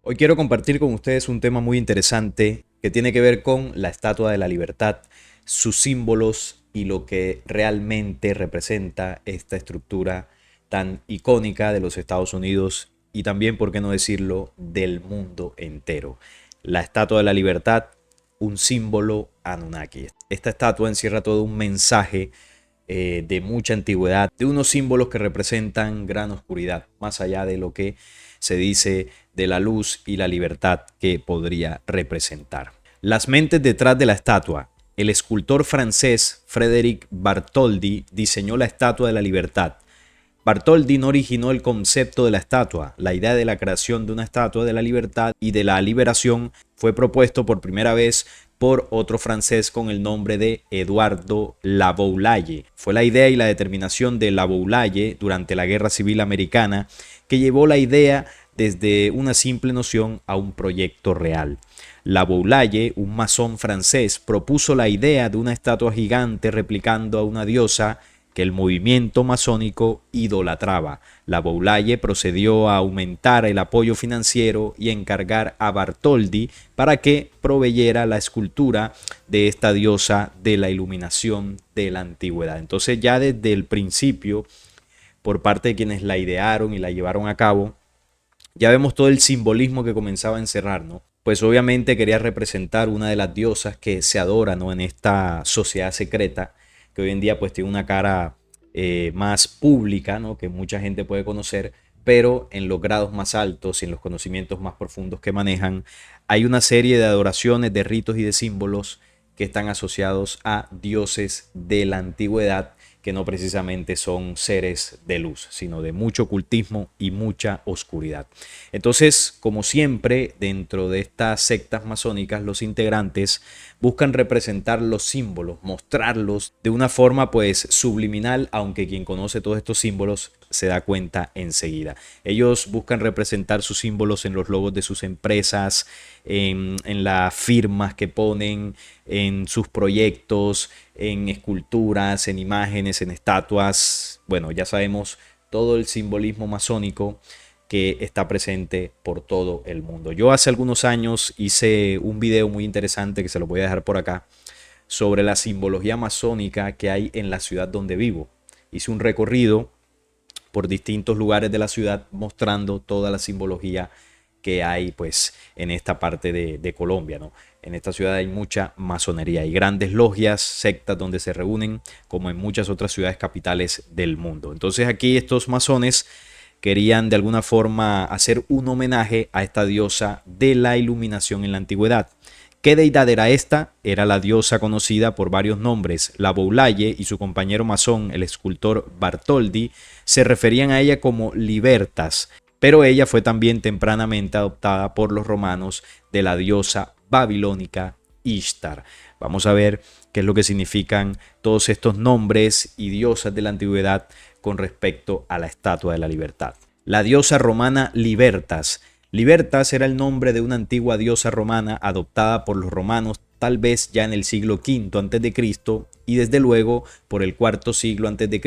Hoy quiero compartir con ustedes un tema muy interesante que tiene que ver con la Estatua de la Libertad, sus símbolos y lo que realmente representa esta estructura tan icónica de los Estados Unidos y también, por qué no decirlo, del mundo entero. La Estatua de la Libertad, un símbolo Anunnaki. Esta estatua encierra todo un mensaje de mucha antigüedad, de unos símbolos que representan gran oscuridad, más allá de lo que se dice de la luz y la libertad que podría representar. Las mentes detrás de la estatua. El escultor francés Frédéric Bartholdi diseñó la Estatua de la Libertad. Bartholdi no originó el concepto de la estatua. La idea de la creación de una estatua de la libertad y de la liberación fue propuesto por primera vez por otro francés con el nombre de Eduardo Laboulaye. Fue la idea y la determinación de Laboulaye durante la Guerra Civil Americana que llevó la idea desde una simple noción a un proyecto real. Laboulaye, un masón francés, propuso la idea de una estatua gigante replicando a una diosa que el movimiento masónico idolatraba. Laboulaye procedió a aumentar el apoyo financiero y encargar a Bartholdi para que proveyera la escultura de esta diosa de la iluminación de la antigüedad. Entonces ya desde el principio, por parte de quienes la idearon y la llevaron a cabo, ya vemos todo el simbolismo que comenzaba a encerrar, ¿no? Pues obviamente quería representar una de las diosas que se adora, ¿no?, en esta sociedad secreta que hoy en día pues tiene una cara más pública, ¿no?, que mucha gente puede conocer, pero en los grados más altos y en los conocimientos más profundos que manejan, hay una serie de adoraciones, de ritos y de símbolos que están asociados a dioses de la antigüedad, que no precisamente son seres de luz, sino de mucho ocultismo y mucha oscuridad. Entonces, como siempre, dentro de estas sectas masónicas, los integrantes buscan representar los símbolos, mostrarlos de una forma pues subliminal, aunque quien conoce todos estos símbolos se da cuenta enseguida. Ellos buscan representar sus símbolos en los logos de sus empresas, en las firmas que ponen, en sus proyectos, en esculturas, en imágenes, en estatuas. Bueno, ya sabemos todo el simbolismo masónico que está presente por todo el mundo. Yo hace algunos años hice un video muy interesante que se lo voy a dejar por acá sobre la simbología masónica que hay en la ciudad donde vivo. Hice un recorrido por distintos lugares de la ciudad mostrando toda la simbología que hay pues en esta parte de Colombia, ¿no? En esta ciudad hay mucha masonería, hay grandes logias, sectas donde se reúnen como en muchas otras ciudades capitales del mundo. Entonces aquí estos masones querían de alguna forma hacer un homenaje a esta diosa de la iluminación en la antigüedad. ¿Qué deidad era esta? Era la diosa conocida por varios nombres. Laboulaye y su compañero masón, el escultor Bartholdi, se referían a ella como Libertas, pero ella fue también tempranamente adoptada por los romanos de la diosa babilónica Ishtar. Vamos a ver qué es lo que significan todos estos nombres y diosas de la antigüedad con respecto a la Estatua de la Libertad. La diosa romana Libertas. Libertas era el nombre de una antigua diosa romana adoptada por los romanos tal vez ya en el siglo V a.C. y desde luego por el IV siglo a.C.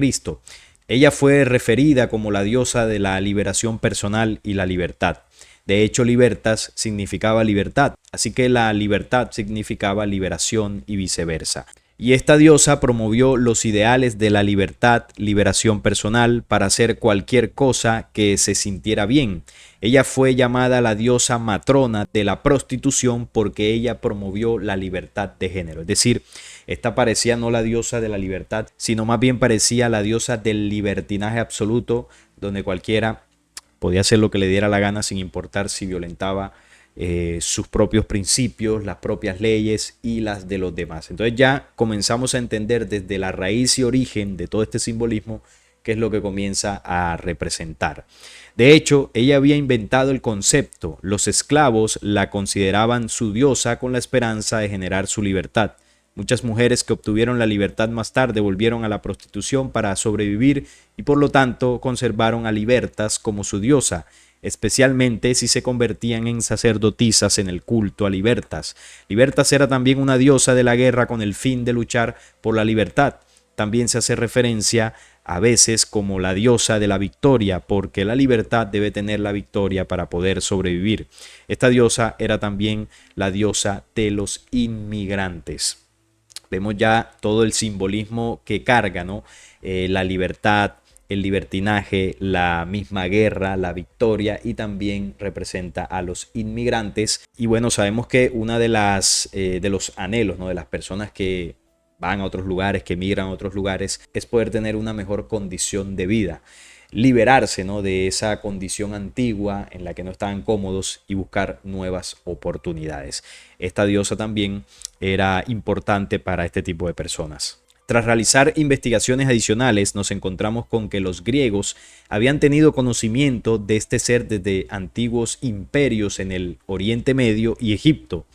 Ella fue referida como la diosa de la liberación personal y la libertad. De hecho, libertas significaba libertad, así que la libertad significaba liberación y viceversa. Y esta diosa promovió los ideales de la libertad, liberación personal para hacer cualquier cosa que se sintiera bien. Ella fue llamada la diosa matrona de la prostitución porque ella promovió la libertad de género. Es decir, esta parecía no la diosa de la libertad, sino más bien parecía la diosa del libertinaje absoluto, donde cualquiera podía hacer lo que le diera la gana sin importar si violentaba sus propios principios, las propias leyes y las de los demás. Entonces ya comenzamos a entender desde la raíz y origen de todo este simbolismo qué es lo que comienza a representar. De hecho, ella había inventado el concepto. Los esclavos la consideraban su diosa con la esperanza de generar su libertad. Muchas mujeres que obtuvieron la libertad más tarde volvieron a la prostitución para sobrevivir y por lo tanto conservaron a Libertas como su diosa, especialmente si se convertían en sacerdotisas en el culto a Libertas. Libertas era también una diosa de la guerra con el fin de luchar por la libertad. También se hace referencia a veces como la diosa de la victoria, porque la libertad debe tener la victoria para poder sobrevivir. Esta diosa era también la diosa de los inmigrantes. Vemos ya todo el simbolismo que carga, ¿no? La libertad, el libertinaje, la misma guerra, la victoria, y también representa a los inmigrantes. Y bueno, sabemos que una de los anhelos, ¿no?, de las personas que van a otros lugares, que migran a otros lugares, es poder tener una mejor condición de vida, liberarse, ¿no?, de esa condición antigua en la que no estaban cómodos y buscar nuevas oportunidades. Esta diosa también era importante para este tipo de personas. Tras realizar investigaciones adicionales, nos encontramos con que los griegos habían tenido conocimiento de este ser desde antiguos imperios en el Oriente Medio y Egipto.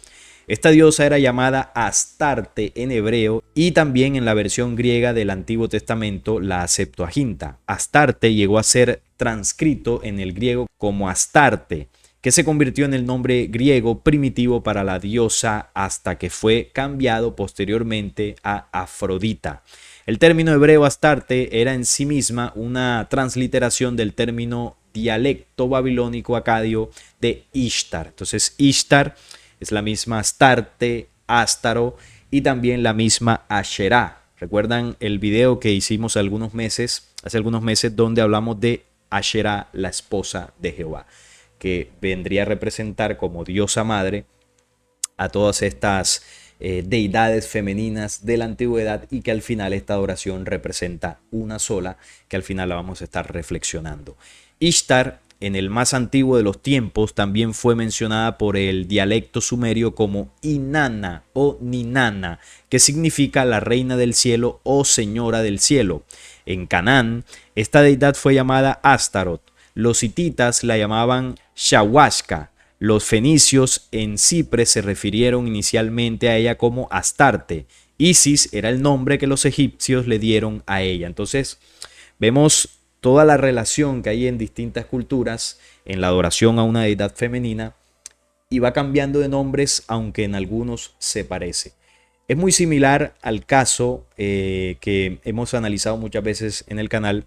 Esta diosa era llamada Astarte en hebreo y también en la versión griega del Antiguo Testamento, la Septuaginta. Astarte llegó a ser transcrito en el griego como Astarte, que se convirtió en el nombre griego primitivo para la diosa hasta que fue cambiado posteriormente a Afrodita. El término hebreo Astarte era en sí misma una transliteración del término dialecto babilónico acadio de Ishtar. Entonces Ishtar es la misma Astarte, Ástaro y también la misma Asherá. ¿Recuerdan el video que hicimos hace algunos meses, donde hablamos de Asherá, la esposa de Jehová, que vendría a representar como diosa madre a todas estas deidades femeninas de la antigüedad, y que al final esta adoración representa una sola, que al final la vamos a estar reflexionando. Ishtar, en el más antiguo de los tiempos, también fue mencionada por el dialecto sumerio como Inanna o Ninana, que significa la reina del cielo o señora del cielo. En Canaán, esta deidad fue llamada Astaroth. Los hititas la llamaban Shawashka. Los fenicios en Chipre se refirieron inicialmente a ella como Astarte. Isis era el nombre que los egipcios le dieron a ella. Entonces, vemos toda la relación que hay en distintas culturas en la adoración a una deidad femenina, y va cambiando de nombres, aunque en algunos se parece. Es muy similar al caso que hemos analizado muchas veces en el canal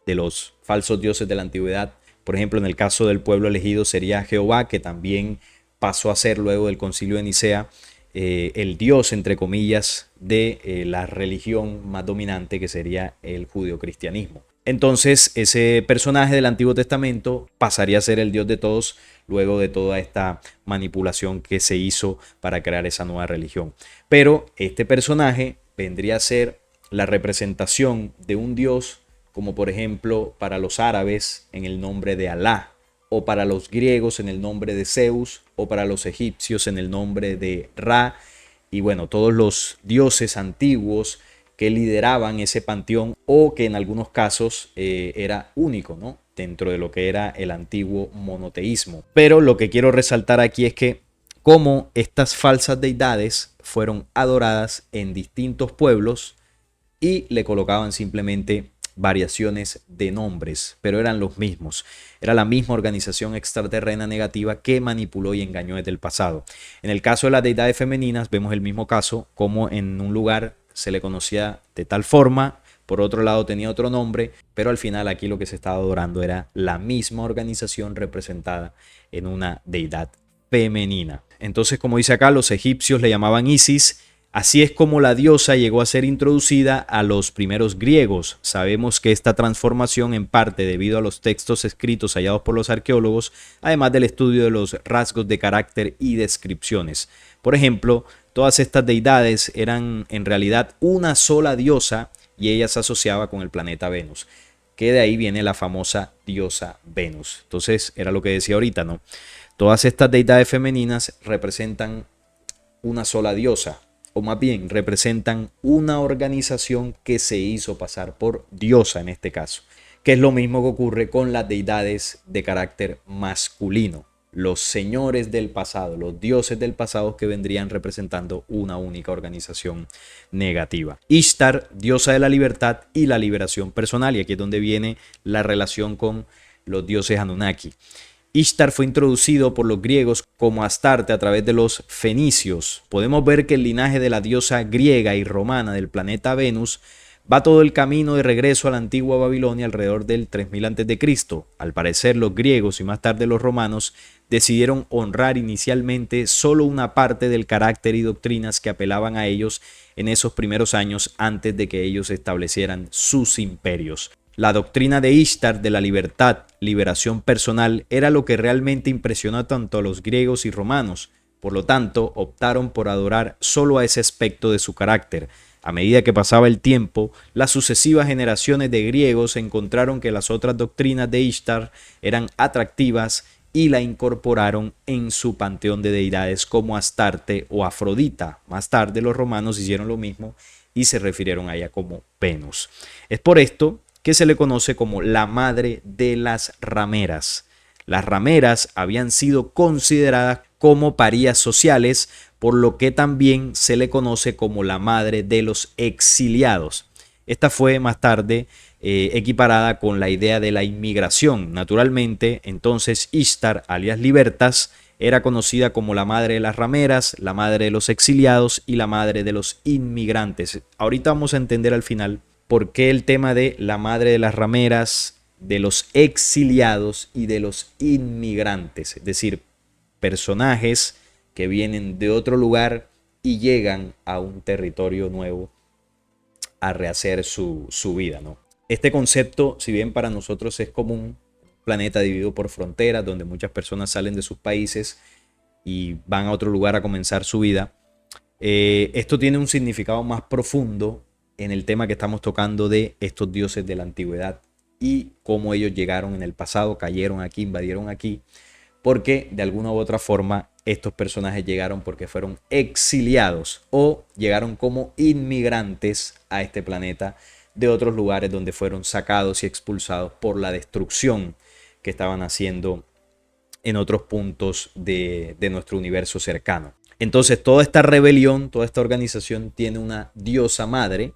de los falsos dioses de la antigüedad. Por ejemplo, en el caso del pueblo elegido sería Jehová, que también pasó a ser luego del concilio de Nicea el dios, entre comillas, de la religión más dominante, que sería el judeocristianismo. Entonces ese personaje del Antiguo Testamento pasaría a ser el Dios de todos luego de toda esta manipulación que se hizo para crear esa nueva religión. Pero este personaje vendría a ser la representación de un Dios, como por ejemplo para los árabes en el nombre de Alá, o para los griegos en el nombre de Zeus, o para los egipcios en el nombre de Ra, y bueno, todos los dioses antiguos que lideraban ese panteón, o que en algunos casos era único, ¿no?, dentro de lo que era el antiguo monoteísmo. Pero lo que quiero resaltar aquí es que cómo estas falsas deidades fueron adoradas en distintos pueblos y le colocaban simplemente variaciones de nombres, pero eran los mismos. Era la misma organización extraterrena negativa que manipuló y engañó desde el pasado. En el caso de las deidades femeninas vemos el mismo caso, como en un lugar se le conocía de tal forma, por otro lado tenía otro nombre, pero al final aquí lo que se estaba adorando era la misma organización representada en una deidad femenina. Entonces, como dice acá, los egipcios le llamaban Isis. Así es como la diosa llegó a ser introducida a los primeros griegos. Sabemos que esta transformación en parte debido a los textos escritos hallados por los arqueólogos, además del estudio de los rasgos de carácter y descripciones. Por ejemplo, todas estas deidades eran en realidad una sola diosa, y ella se asociaba con el planeta Venus, que de ahí viene la famosa diosa Venus. Entonces era lo que decía ahorita, ¿no? Todas estas deidades femeninas representan una sola diosa, o más bien representan una organización que se hizo pasar por diosa en este caso, que es lo mismo que ocurre con las deidades de carácter masculino, los señores del pasado, los dioses del pasado, que vendrían representando una única organización negativa. Ishtar, diosa de la libertad y la liberación personal, y aquí es donde viene la relación con los dioses Anunnaki. Ishtar fue introducido por los griegos como Astarte a través de los fenicios. Podemos ver que el linaje de la diosa griega y romana del planeta Venus Va todo el camino de regreso a la antigua Babilonia alrededor del 3000 a.C. Al parecer, los griegos y más tarde los romanos decidieron honrar inicialmente solo una parte del carácter y doctrinas que apelaban a ellos en esos primeros años antes de que ellos establecieran sus imperios. La doctrina de Ishtar de la libertad, liberación personal, era lo que realmente impresionó tanto a los griegos y romanos. Por lo tanto, optaron por adorar solo a ese aspecto de su carácter. A medida que pasaba el tiempo, las sucesivas generaciones de griegos encontraron que las otras doctrinas de Ishtar eran atractivas y la incorporaron en su panteón de deidades como Astarte o Afrodita. Más tarde los romanos hicieron lo mismo y se refirieron a ella como Venus. Es por esto que se le conoce como la madre de las rameras. Las rameras habían sido consideradas como parías sociales, por lo que también se le conoce como la madre de los exiliados. Esta fue más tarde equiparada con la idea de la inmigración. Naturalmente, entonces Ishtar, alias Libertas, era conocida como la madre de las rameras, la madre de los exiliados y la madre de los inmigrantes. Ahorita vamos a entender al final por qué el tema de la madre de las rameras, de los exiliados y de los inmigrantes, es decir, personajes que vienen de otro lugar y llegan a un territorio nuevo a rehacer su vida, ¿no? Este concepto, si bien para nosotros es común, un planeta dividido por fronteras, donde muchas personas salen de sus países y van a otro lugar a comenzar su vida, esto tiene un significado más profundo en el tema que estamos tocando de estos dioses de la antigüedad y cómo ellos llegaron en el pasado, cayeron aquí, invadieron aquí, porque de alguna u otra forma estos personajes llegaron porque fueron exiliados o llegaron como inmigrantes a este planeta de otros lugares donde fueron sacados y expulsados por la destrucción que estaban haciendo en otros puntos de nuestro universo cercano. Entonces toda esta rebelión, toda esta organización tiene una diosa madre,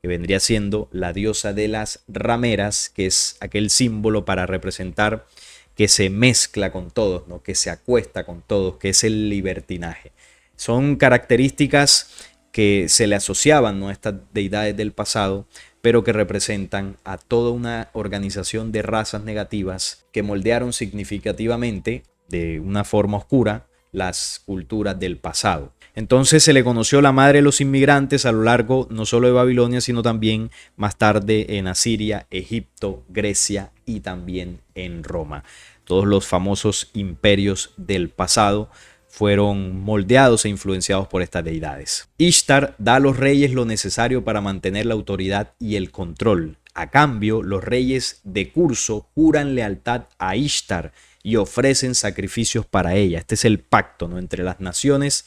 que vendría siendo la diosa de las rameras, que es aquel símbolo para representar que se mezcla con todos, ¿no? Que se acuesta con todos, que es el libertinaje. Son características que se le asociaban, ¿no?, a estas deidades del pasado, pero que representan a toda una organización de razas negativas que moldearon significativamente, de una forma oscura, las culturas del pasado. Entonces se le conoció la madre de los inmigrantes a lo largo no solo de Babilonia, sino también más tarde en Asiria, Egipto, Grecia y también en Roma. Todos los famosos imperios del pasado fueron moldeados e influenciados por estas deidades. Ishtar da a los reyes lo necesario para mantener la autoridad y el control. A cambio, los reyes de curso juran lealtad a Ishtar y ofrecen sacrificios para ella. Este es el pacto, ¿no?, entre las naciones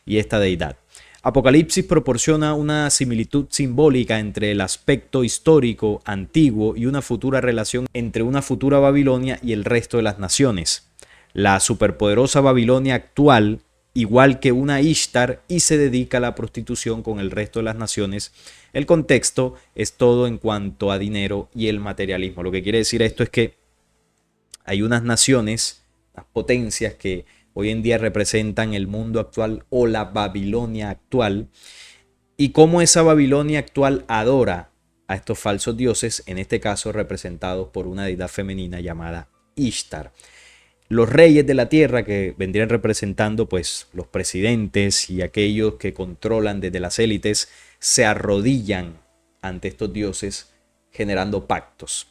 y esta deidad. Apocalipsis proporciona una similitud simbólica entre el aspecto histórico antiguo y una futura relación entre una futura Babilonia y el resto de las naciones. La superpoderosa Babilonia actual, igual que una Ishtar, y se dedica a la prostitución con el resto de las naciones. El contexto es todo en cuanto a dinero y el materialismo. Lo que quiere decir esto es que hay unas naciones, unas potencias que hoy en día representan el mundo actual o la Babilonia actual, y cómo esa Babilonia actual adora a estos falsos dioses, en este caso representados por una deidad femenina llamada Ishtar. Los reyes de la tierra, que vendrían representando pues los presidentes y aquellos que controlan desde las élites, se arrodillan ante estos dioses generando pactos.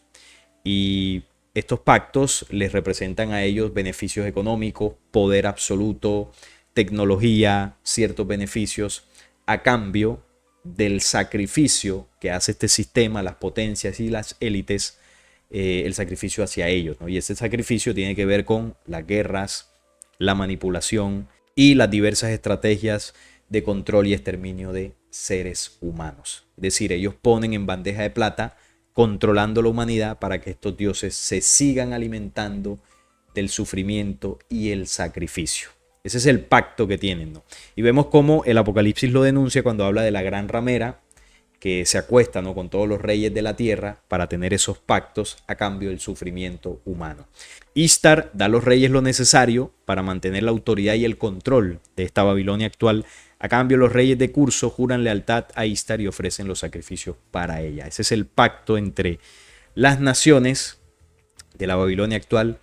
Y estos pactos les representan a ellos beneficios económicos, poder absoluto, tecnología, ciertos beneficios, a cambio del sacrificio que hace este sistema, las potencias y las élites, el sacrificio hacia ellos, ¿no? Y ese sacrificio tiene que ver con las guerras, la manipulación y las diversas estrategias de control y exterminio de seres humanos. Es decir, ellos ponen en bandeja de plata controlando la humanidad para que estos dioses se sigan alimentando del sufrimiento y el sacrificio. Ese es el pacto que tienen, ¿no? Y vemos cómo el Apocalipsis lo denuncia cuando habla de la gran ramera que se acuesta, ¿no?, con todos los reyes de la tierra para tener esos pactos a cambio del sufrimiento humano. Ishtar da a los reyes lo necesario para mantener la autoridad y el control de esta Babilonia actual, A cambio, los reyes de curso juran lealtad a Ishtar y ofrecen los sacrificios para ella. Ese es el pacto entre las naciones de la Babilonia actual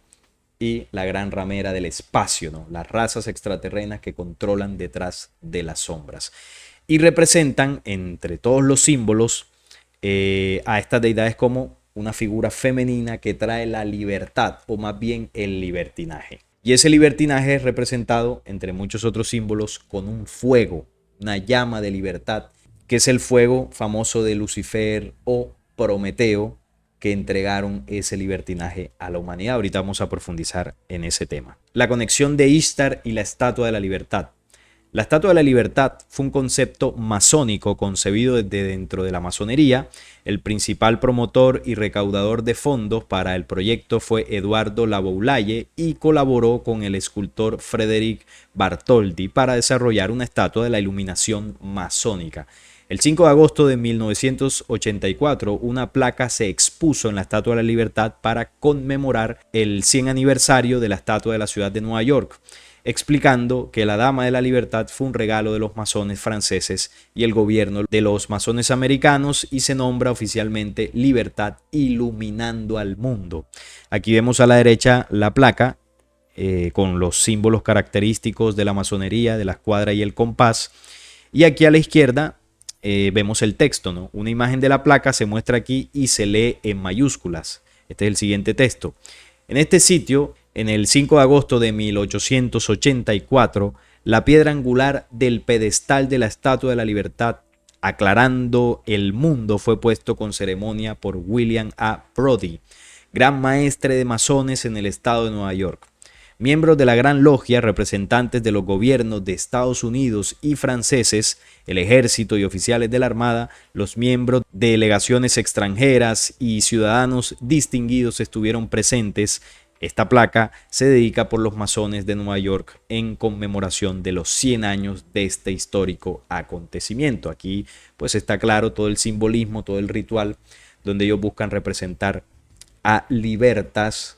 y la gran ramera del espacio, ¿no? Las razas extraterrenas que controlan detrás de las sombras. Y representan, entre todos los símbolos, a estas deidades como una figura femenina que trae la libertad, o más bien el libertinaje. Y ese libertinaje es representado, entre muchos otros símbolos, con un fuego, una llama de libertad, que es el fuego famoso de Lucifer o Prometeo, que entregaron ese libertinaje a la humanidad. Ahorita vamos a profundizar en ese tema. La conexión de Ishtar y la Estatua de la Libertad. La Estatua de la Libertad fue un concepto masónico concebido desde dentro de la masonería. El principal promotor y recaudador de fondos para el proyecto fue Eduardo Lavoulaye y colaboró con el escultor Frédéric Bartholdi para desarrollar una estatua de la iluminación masónica. El 5 de agosto de 1984, una placa se expuso en la Estatua de la Libertad para conmemorar el 100 aniversario de la estatua de la ciudad de Nueva York, explicando que la Dama de la Libertad fue un regalo de los masones franceses y el gobierno de los masones americanos, y se nombra oficialmente Libertad iluminando al mundo. Aquí vemos a la derecha la placa con los símbolos característicos de la masonería, de la escuadra y el compás, y aquí a la izquierda vemos el texto, ¿no? Una imagen de la placa se muestra aquí y se lee en mayúsculas. Este es el siguiente texto. En este sitio, en el 5 de agosto de 1884, la piedra angular del pedestal de la Estatua de la Libertad, aclarando el mundo, fue puesto con ceremonia por William A. Brodie, gran maestre de masones en el estado de Nueva York. Miembros de la Gran Logia, representantes de los gobiernos de Estados Unidos y franceses, el ejército y oficiales de la Armada, los miembros de delegaciones extranjeras y ciudadanos distinguidos estuvieron presentes. Esta placa se dedica por los masones de Nueva York en conmemoración de los 100 años de este histórico acontecimiento. Aquí pues está claro todo el simbolismo, todo el ritual, donde ellos buscan representar a Libertas,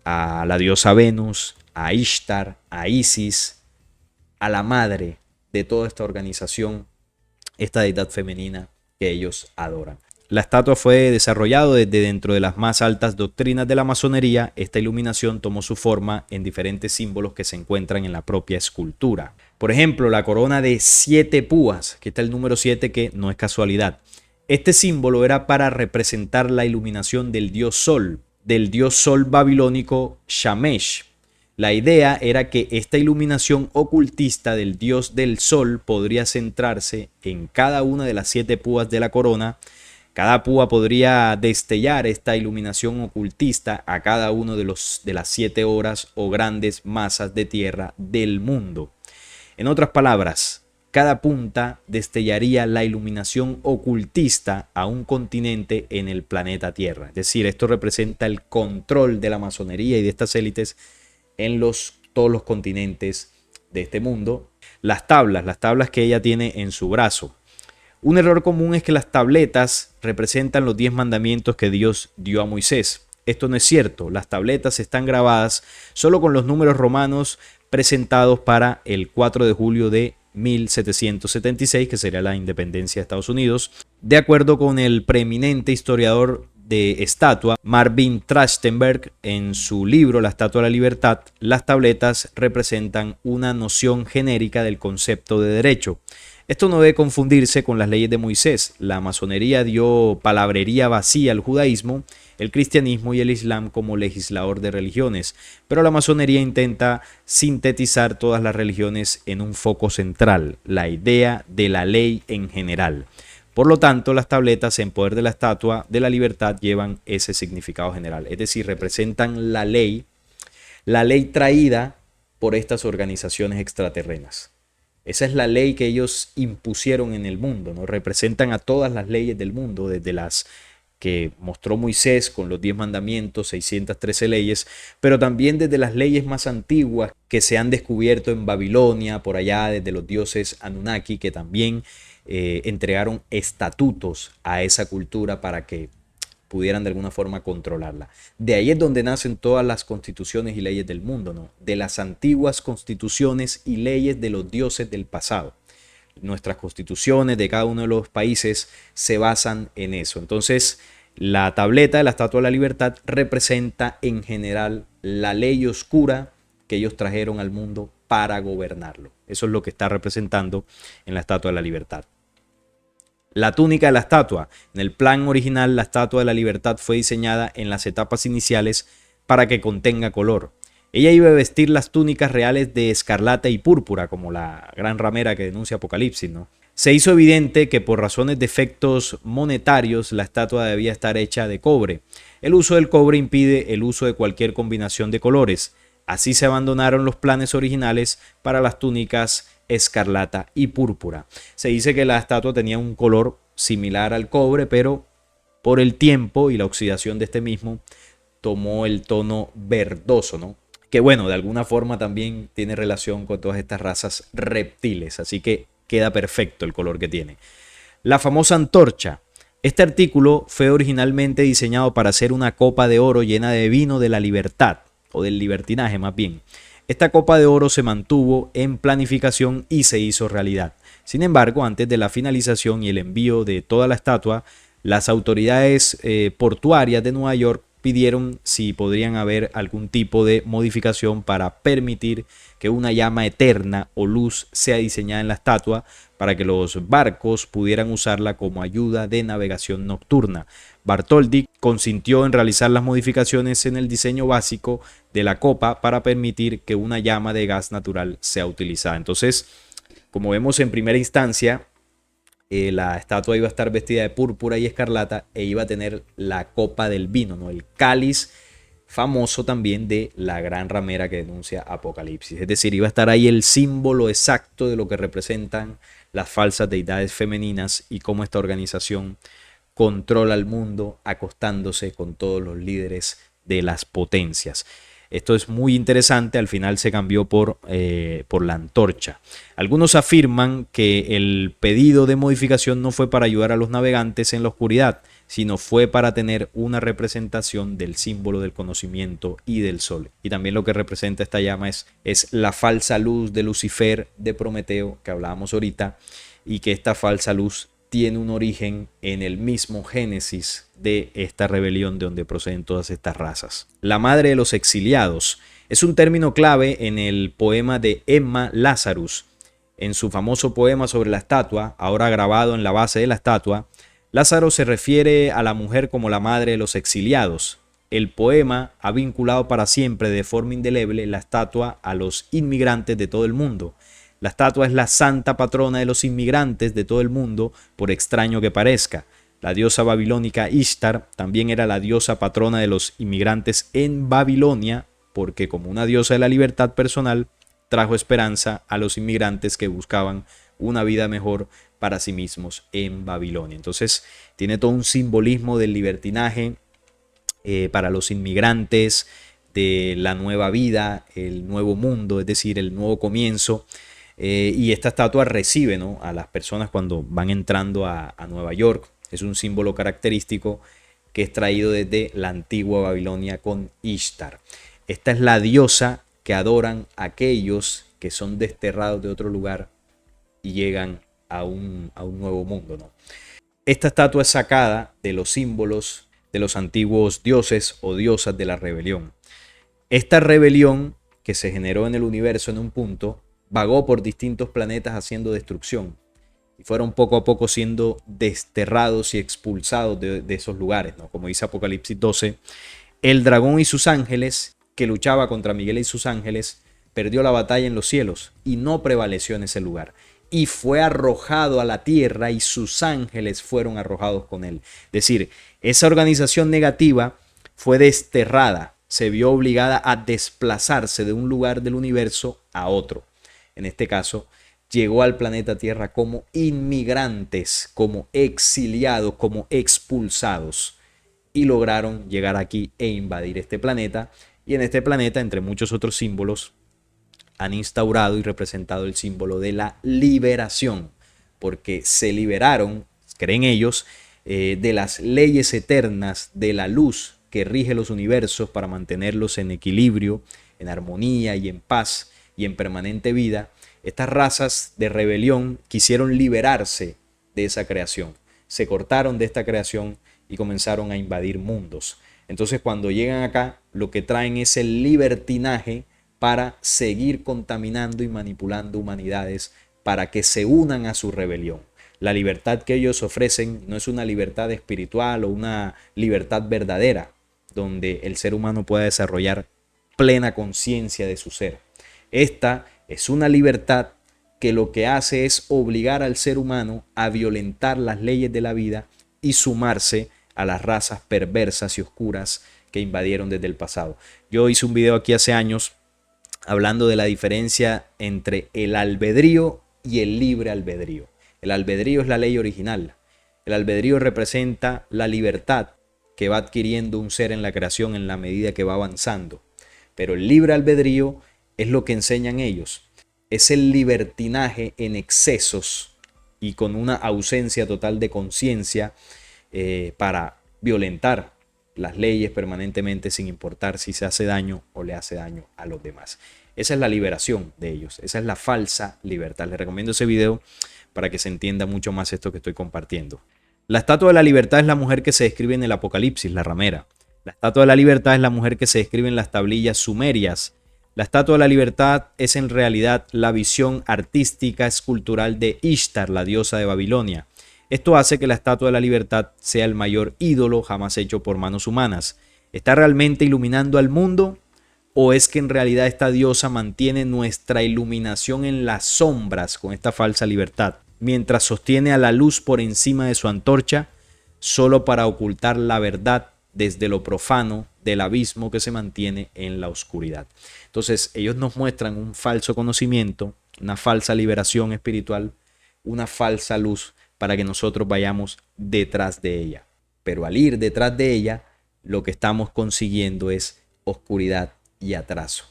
a la diosa Venus, a Ishtar, a Isis, a la madre de toda esta organización, esta deidad femenina que ellos adoran. La estatua fue desarrollada desde dentro de las más altas doctrinas de la masonería. Esta iluminación tomó su forma en diferentes símbolos que se encuentran en la propia escultura. Por ejemplo, la corona de 7 púas, que está el número 7, que no es casualidad. Este símbolo era para representar la iluminación del dios Sol babilónico Shamesh. La idea era que esta iluminación ocultista del dios del sol podría centrarse en cada una de las 7 púas de la corona. Cada púa podría destellar esta iluminación ocultista a cada uno de las 7 horas o grandes masas de tierra del mundo. En otras palabras, cada punta destellaría la iluminación ocultista a un continente en el planeta Tierra. Es decir, esto representa el control de la masonería y de estas élites en todos los continentes de este mundo. Las tablas que ella tiene en su brazo. Un error común es que las tabletas representan los 10 mandamientos que Dios dio a Moisés. Esto no es cierto. Las tabletas están grabadas solo con los números romanos presentados para el 4 de julio de 1776, que sería la independencia de Estados Unidos. De acuerdo con el preeminente historiador de estatua, Marvin Trachtenberg, en su libro La Estatua de la Libertad, las tabletas representan una noción genérica del concepto de derecho. Esto no debe confundirse con las leyes de Moisés. La masonería dio palabrería vacía al judaísmo, el cristianismo y el islam como legislador de religiones, pero la masonería intenta sintetizar todas las religiones en un foco central, la idea de la ley en general. Por lo tanto, las tabletas en poder de la Estatua de la Libertad llevan ese significado general, es decir, representan la ley traída por estas organizaciones extraterrenas. Esa es la ley que ellos impusieron en el mundo, ¿no? Representan a todas las leyes del mundo, desde las que mostró Moisés con los 10 mandamientos, 613 leyes, pero también desde las leyes más antiguas que se han descubierto en Babilonia, por allá desde los dioses Anunnaki, que también entregaron estatutos a esa cultura para que pudieran de alguna forma controlarla. De ahí es donde nacen todas las constituciones y leyes del mundo, ¿no? De las antiguas constituciones y leyes de los dioses del pasado. nuestras constituciones de cada uno de los países se basan en eso. Entonces, la tableta de la Estatua de la Libertad representa en general la ley oscura que ellos trajeron al mundo para gobernarlo. Eso es lo que está representando en la Estatua de la Libertad. La túnica de la estatua. En el plan original, la Estatua de la Libertad fue diseñada en las etapas iniciales para que contenga color. Ella iba a vestir las túnicas reales de escarlata y púrpura, como la gran ramera que denuncia Apocalipsis, ¿no? Se hizo evidente que por razones de efectos monetarios la estatua debía estar hecha de cobre. El uso del cobre impide el uso de cualquier combinación de colores. Así se abandonaron los planes originales para las túnicas escarlata y púrpura. Se dice que la estatua tenía un color similar al cobre, pero por el tiempo y la oxidación de este mismo tomó el tono verdoso, ¿no? Que bueno, de alguna forma también tiene relación con todas estas razas reptiles, así que queda perfecto el color que tiene. La famosa antorcha. Este artículo fue originalmente diseñado para hacer una copa de oro llena de vino de la libertad, o del libertinaje más bien. Esta copa de oro se mantuvo en planificación y se hizo realidad. Sin embargo, antes de la finalización y el envío de toda la estatua, las autoridades portuarias de Nueva York pidieron si podrían haber algún tipo de modificación para permitir que una llama eterna o luz sea diseñada en la estatua para que los barcos pudieran usarla como ayuda de navegación nocturna. Bartholdi consintió en realizar las modificaciones en el diseño básico de la copa para permitir que una llama de gas natural sea utilizada. Entonces, como vemos en primera instancia, la estatua iba a estar vestida de púrpura y escarlata e iba a tener la copa del vino, ¿no? El cáliz famoso también de la gran ramera que denuncia Apocalipsis. Es decir, iba a estar ahí el símbolo exacto de lo que representan las falsas deidades femeninas y cómo esta organización controla el mundo acostándose con todos los líderes de las potencias. Esto es muy interesante, al final se cambió por la antorcha. Algunos afirman que el pedido de modificación no fue para ayudar a los navegantes en la oscuridad, sino fue para tener una representación del símbolo del conocimiento y del sol. Y también lo que representa esta llama es la falsa luz de Lucifer, de Prometeo, que hablábamos ahorita, y que esta falsa luz tiene un origen en el mismo Génesis de esta rebelión de donde proceden todas estas razas. La madre de los exiliados es un término clave en el poema de Emma Lazarus. En su famoso poema sobre la estatua, ahora grabado en la base de la estatua, Lázaro se refiere a la mujer como la madre de los exiliados. El poema ha vinculado para siempre de forma indeleble la estatua a los inmigrantes de todo el mundo. La estatua es la santa patrona de los inmigrantes de todo el mundo, por extraño que parezca. La diosa babilónica Ishtar también era la diosa patrona de los inmigrantes en Babilonia, porque como una diosa de la libertad personal, trajo esperanza a los inmigrantes que buscaban una vida mejor para sí mismos en Babilonia. Entonces tiene todo un simbolismo del libertinaje para los inmigrantes, de la nueva vida, el nuevo mundo, es decir, el nuevo comienzo. Y esta estatua recibe, ¿no?, a las personas cuando van entrando a Nueva York. Es un símbolo característico que es traído desde la antigua Babilonia con Ishtar. Esta es la diosa que adoran aquellos que son desterrados de otro lugar y llegan a un nuevo mundo, ¿no? Esta estatua es sacada de los símbolos de los antiguos dioses o diosas de la rebelión. Esta rebelión que se generó en el universo en un punto vagó por distintos planetas haciendo destrucción y fueron poco a poco siendo desterrados y expulsados de esos lugares, ¿no? Como dice Apocalipsis 12, el dragón y sus ángeles, que luchaba contra Miguel y sus ángeles, perdió la batalla en los cielos y no prevaleció en ese lugar. Y fue arrojado a la tierra y sus ángeles fueron arrojados con él. Es decir, esa organización negativa fue desterrada, se vio obligada a desplazarse de un lugar del universo a otro. En este caso, llegó al planeta Tierra como inmigrantes, como exiliados, como expulsados. Y lograron llegar aquí e invadir este planeta. Y en este planeta, entre muchos otros símbolos, han instaurado y representado el símbolo de la liberación. Porque se liberaron, creen ellos, de las leyes eternas de la luz que rige los universos para mantenerlos en equilibrio, en armonía y en paz y en permanente vida, Estas razas de rebelión quisieron liberarse de esa creación, se cortaron de esta creación y comenzaron a invadir mundos. Entonces cuando llegan acá, lo que traen es el libertinaje para seguir contaminando y manipulando humanidades para que se unan a su rebelión. La libertad que ellos ofrecen no es una libertad espiritual o una libertad verdadera, donde el ser humano pueda desarrollar plena conciencia de su ser. Esta es una libertad que lo que hace es obligar al ser humano a violentar las leyes de la vida y sumarse a las razas perversas y oscuras que invadieron desde el pasado. Yo hice un video aquí hace años hablando de la diferencia entre el albedrío y el libre albedrío. El albedrío es la ley original. El albedrío representa la libertad que va adquiriendo un ser en la creación en la medida que va avanzando. Pero el libre albedrío es lo que enseñan ellos. Es el libertinaje en excesos y con una ausencia total de conciencia para violentar las leyes permanentemente sin importar si se hace daño o le hace daño a los demás. Esa es la liberación de ellos, esa es la falsa libertad. Les recomiendo ese video para que se entienda mucho más esto que estoy compartiendo. La estatua de la libertad es la mujer que se describe en el Apocalipsis, la ramera. La estatua de la libertad es la mujer que se describe en las tablillas sumerias. La estatua de la libertad es en realidad la visión artística escultural de Ishtar, la diosa de Babilonia. Esto hace que la estatua de la libertad sea el mayor ídolo jamás hecho por manos humanas. ¿Está realmente iluminando al mundo? ¿O es que en realidad esta diosa mantiene nuestra iluminación en las sombras con esta falsa libertad, mientras sostiene a la luz por encima de su antorcha, solo para ocultar la verdad desde lo profano del abismo que se mantiene en la oscuridad? Entonces ellos nos muestran un falso conocimiento, una falsa liberación espiritual, una falsa luz para que nosotros vayamos detrás de ella. Pero al ir detrás de ella, lo que estamos consiguiendo es oscuridad y atraso,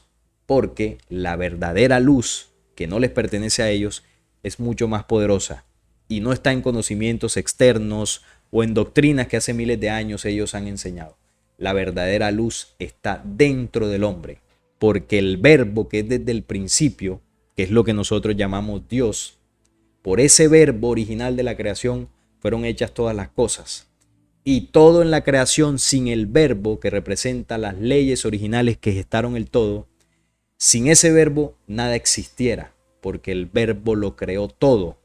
porque la verdadera luz que no les pertenece a ellos es mucho más poderosa y no está en conocimientos externos o en doctrinas que hace miles de años ellos han enseñado. La verdadera luz está dentro del hombre, porque el verbo que es desde el principio, que es lo que nosotros llamamos Dios, por ese verbo original de la creación fueron hechas todas las cosas. Y todo en la creación sin el verbo que representa las leyes originales que gestaron el todo, sin ese verbo nada existiera, porque el verbo lo creó todo.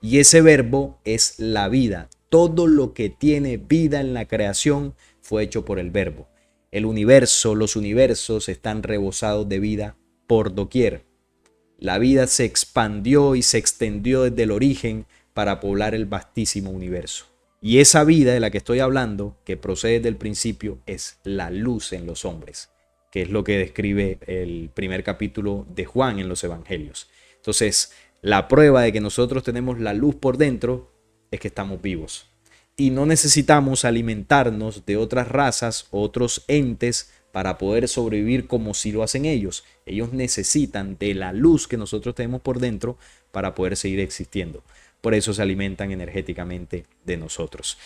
Y ese verbo es la vida. Todo lo que tiene vida en la creación fue hecho por el verbo. El universo, los universos están rebosados de vida por doquier. La vida se expandió y se extendió desde el origen para poblar el vastísimo universo. Y esa vida de la que estoy hablando, que procede del principio, es la luz en los hombres, que es lo que describe el primer capítulo de Juan en los Evangelios. Entonces, la prueba de que nosotros tenemos la luz por dentro es que estamos vivos. Y no necesitamos alimentarnos de otras razas, otros entes, para poder sobrevivir como si lo hacen ellos. Ellos necesitan de la luz que nosotros tenemos por dentro para poder seguir existiendo. Por eso se alimentan energéticamente de nosotros.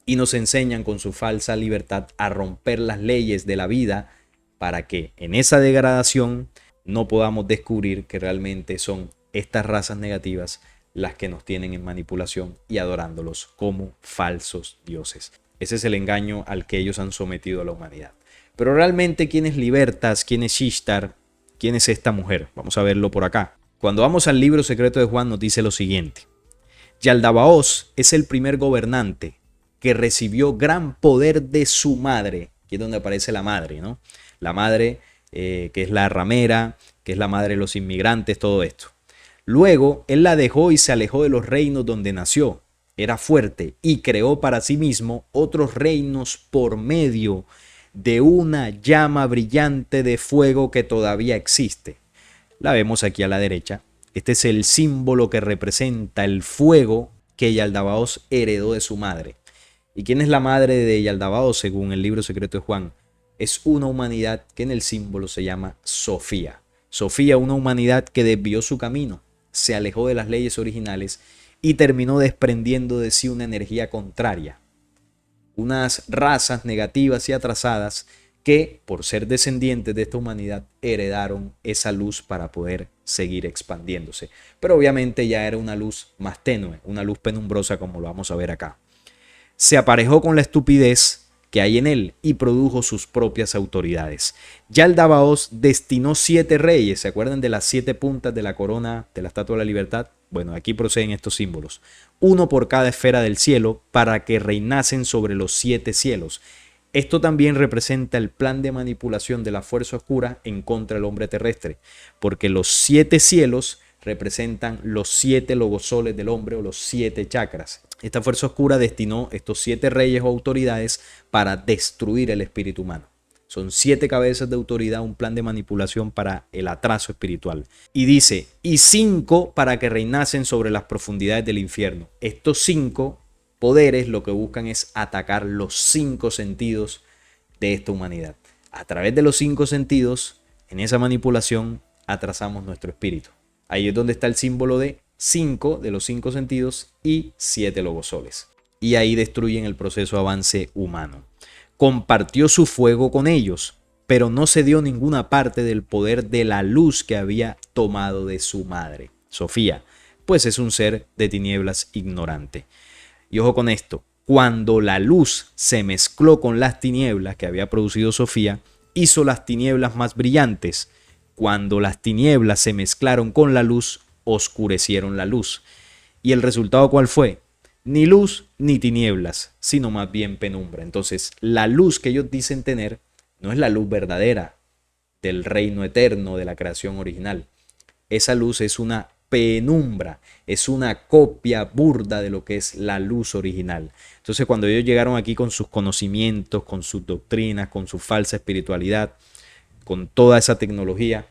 Y nos enseñan con su falsa libertad a romper las leyes de la vida para que en esa degradación no podamos descubrir que realmente son estas razas negativas las que nos tienen en manipulación y adorándolos como falsos dioses. Ese es el engaño al que ellos han sometido a la humanidad. Pero realmente, ¿quién es Libertas? ¿Quién es Ishtar? ¿Quién es esta mujer? Vamos a verlo por acá. Cuando vamos al libro secreto de Juan nos dice lo siguiente. Yaldabaoth es el primer gobernante que recibió gran poder de su madre. Aquí es donde aparece la madre, ¿no? La madre que es la ramera, que es la madre de los inmigrantes, todo esto. Luego él la dejó y se alejó de los reinos donde nació. Era fuerte y creó para sí mismo otros reinos por medio de una llama brillante de fuego que todavía existe. La vemos aquí a la derecha. Este es el símbolo que representa el fuego que Yaldabaoth heredó de su madre. ¿Y quién es la madre de Yaldabaoth según el libro secreto de Juan? Es una humanidad que en el símbolo se llama Sofía. Sofía, una humanidad que desvió su camino, se alejó de las leyes originales y terminó desprendiendo de sí una energía contraria. Unas razas negativas y atrasadas que por ser descendientes de esta humanidad heredaron esa luz para poder seguir expandiéndose. Pero obviamente ya era una luz más tenue, una luz penumbrosa como lo vamos a ver acá. Se aparejó con la estupidez que hay en él y produjo sus propias autoridades. Yaldabaoth destinó 7 reyes, ¿se acuerdan de las 7 puntas de la corona de la Estatua de la Libertad? Bueno, aquí proceden estos símbolos. Uno por cada esfera del cielo para que reinasen sobre los 7 cielos. Esto también representa el plan de manipulación de la fuerza oscura en contra del hombre terrestre, porque los 7 cielos representan los 7 logosoles del hombre o los 7 chakras. Esta fuerza oscura destinó estos 7 reyes o autoridades para destruir el espíritu humano. Son 7 cabezas de autoridad, un plan de manipulación para el atraso espiritual. Y dice, y 5 para que reinasen sobre las profundidades del infierno. Estos 5 poderes lo que buscan es atacar los 5 sentidos de esta humanidad. A través de los 5 sentidos, en esa manipulación, atrasamos nuestro espíritu. Ahí es donde está el símbolo de 5 de los 5 sentidos y 7 logosoles. Y ahí destruyen el proceso de avance humano. Compartió su fuego con ellos, pero no se dio ninguna parte del poder de la luz que había tomado de su madre, Sofía, pues es un ser de tinieblas ignorante. Y ojo con esto, cuando la luz se mezcló con las tinieblas que había producido Sofía, hizo las tinieblas más brillantes. Cuando las tinieblas se mezclaron con la luz, oscurecieron la luz. ¿Y el resultado cuál fue? Ni luz ni tinieblas, sino más bien penumbra. Entonces, la luz que ellos dicen tener no es la luz verdadera del reino eterno de la creación original. Esa luz es una penumbra, es una copia burda de lo que es la luz original. Entonces, cuando ellos llegaron aquí con sus conocimientos, con sus doctrinas, con su falsa espiritualidad, con toda esa tecnología,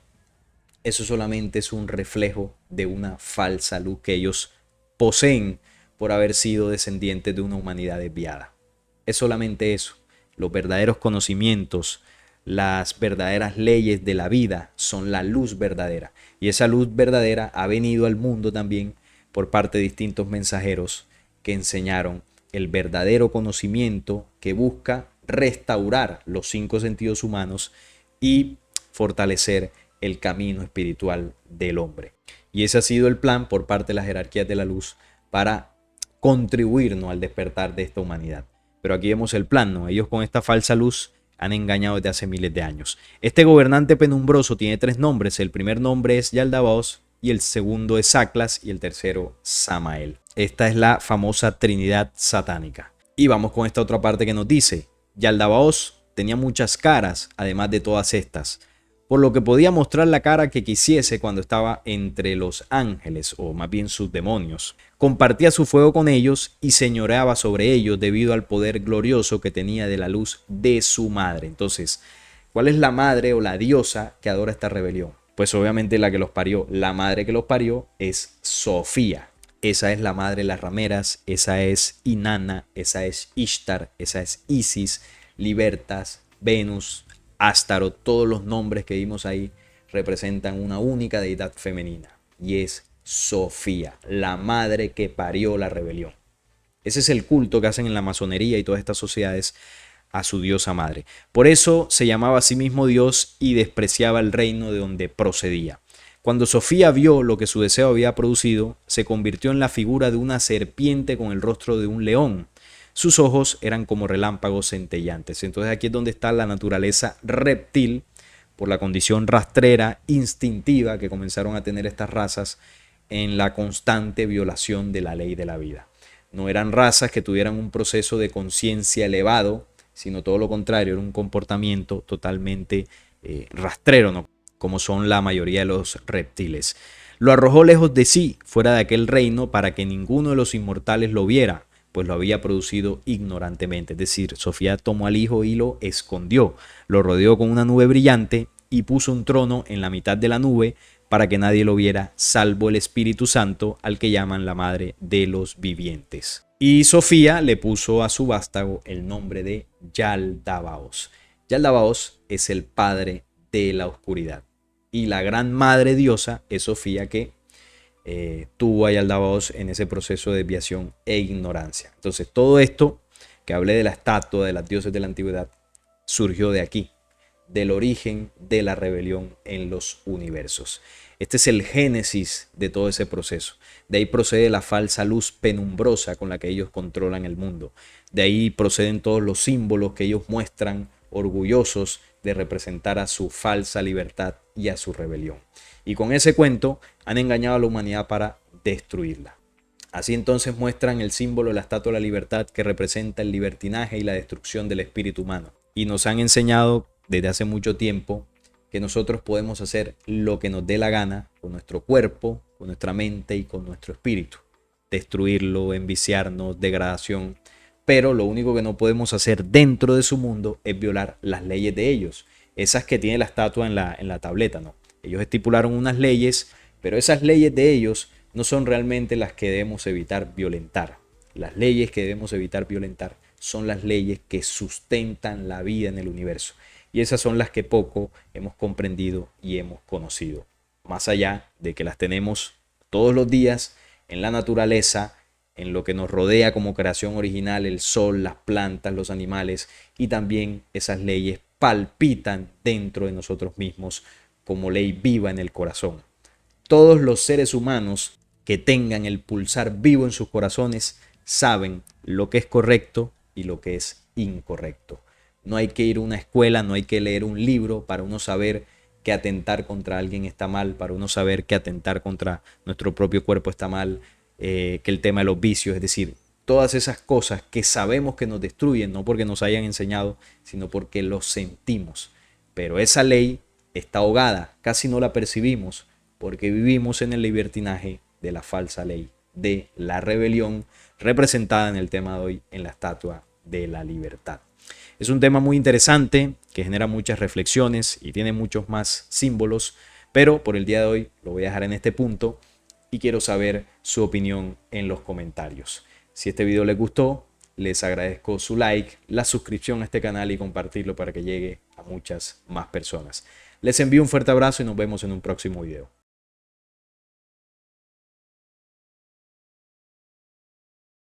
eso solamente es un reflejo de una falsa luz que ellos poseen por haber sido descendientes de una humanidad desviada. Es solamente eso. Los verdaderos conocimientos, las verdaderas leyes de la vida son la luz verdadera. Y esa luz verdadera ha venido al mundo también por parte de distintos mensajeros que enseñaron el verdadero conocimiento que busca restaurar los 5 sentidos humanos y fortalecer el camino espiritual del hombre. Y ese ha sido el plan por parte de las jerarquías de la luz para contribuirnos al despertar de esta humanidad. Pero aquí vemos el plan, ¿no? Ellos con esta falsa luz han engañado desde hace miles de años. Este gobernante penumbroso tiene 3 nombres. El primer nombre es Yaldabaoth, y el segundo es Saklas, y el tercero Samael. Esta es la famosa Trinidad satánica. Y vamos con esta otra parte que nos dice, Yaldabaoth tenía muchas caras, además de todas estas, por lo que podía mostrar la cara que quisiese cuando estaba entre los ángeles, o más bien sus demonios. Compartía su fuego con ellos y señoreaba sobre ellos debido al poder glorioso que tenía de la luz de su madre. Entonces, ¿cuál es la madre o la diosa que adora esta rebelión? Pues obviamente la que los parió. La madre que los parió es Sofía. Esa es la madre de las rameras, esa es Inanna, esa es Ishtar, esa es Isis, Libertas, Venus, Astaroth. Todos los nombres que vimos ahí representan una única deidad femenina y es Sofía, la madre que parió la rebelión. Ese es el culto que hacen en la masonería y todas estas sociedades a su diosa madre. Por eso se llamaba a sí mismo Dios y despreciaba el reino de donde procedía. Cuando Sofía vio lo que su deseo había producido, se convirtió en la figura de una serpiente con el rostro de un león. Sus ojos eran como relámpagos centellantes. Entonces aquí es donde está la naturaleza reptil, por la condición rastrera, instintiva que comenzaron a tener estas razas en la constante violación de la ley de la vida. No eran razas que tuvieran un proceso de conciencia elevado, sino todo lo contrario, era un comportamiento totalmente rastrero, ¿no? Como son la mayoría de los reptiles. Lo arrojó lejos de sí, fuera de aquel reino, para que ninguno de los inmortales lo viera, pues lo había producido ignorantemente. Es decir, Sofía tomó al hijo y lo escondió, lo rodeó con una nube brillante y puso un trono en la mitad de la nube para que nadie lo viera, salvo el Espíritu Santo, al que llaman la madre de los vivientes. Y Sofía le puso a su vástago el nombre de Yaldabaoth. Yaldabaoth es el padre de la oscuridad. Y la gran madre diosa es Sofía, que tuvo a Yaldabaoth en ese proceso de desviación e ignorancia. Entonces todo esto que hablé de la estatua de las dioses de la antigüedad surgió de aquí, del origen de la rebelión en los universos. Este es el génesis de todo ese proceso. De ahí procede la falsa luz penumbrosa con la que ellos controlan el mundo. De ahí proceden todos los símbolos que ellos muestran orgullosos de representar a su falsa libertad y a su rebelión. Y con ese cuento han engañado a la humanidad para destruirla. Así entonces muestran el símbolo de la Estatua de la Libertad, que representa el libertinaje y la destrucción del espíritu humano. Y nos han enseñado desde hace mucho tiempo que nosotros podemos hacer lo que nos dé la gana con nuestro cuerpo, con nuestra mente y con nuestro espíritu. Destruirlo, enviciarnos, degradación. Pero lo único que no podemos hacer dentro de su mundo es violar las leyes de ellos. Esas que tiene la estatua en la tableta, ¿no? Ellos estipularon unas leyes, pero esas leyes de ellos no son realmente las que debemos evitar violentar. Las leyes que debemos evitar violentar son las leyes que sustentan la vida en el universo. Y esas son las que poco hemos comprendido y hemos conocido. Más allá de que las tenemos todos los días en la naturaleza, en lo que nos rodea como creación original, el sol, las plantas, los animales, y también esas leyes palpitan dentro de nosotros mismos como ley viva en el corazón. Todos los seres humanos que tengan el pulsar vivo en sus corazones saben lo que es correcto y lo que es incorrecto. No hay que ir a una escuela, no hay que leer un libro para uno saber que atentar contra alguien está mal, para uno saber que atentar contra nuestro propio cuerpo está mal, que el tema de los vicios, es decir, todas esas cosas que sabemos que nos destruyen, no porque nos hayan enseñado, sino porque lo sentimos. Pero esa ley está ahogada, casi no la percibimos, porque vivimos en el libertinaje de la falsa ley, de la rebelión, representada en el tema de hoy en la Estatua de la Libertad. Es un tema muy interesante que genera muchas reflexiones y tiene muchos más símbolos, pero por el día de hoy lo voy a dejar en este punto y quiero saber su opinión en los comentarios. Si este video les gustó, les agradezco su like, la suscripción a este canal y compartirlo para que llegue a muchas más personas. Les envío un fuerte abrazo y nos vemos en un próximo video.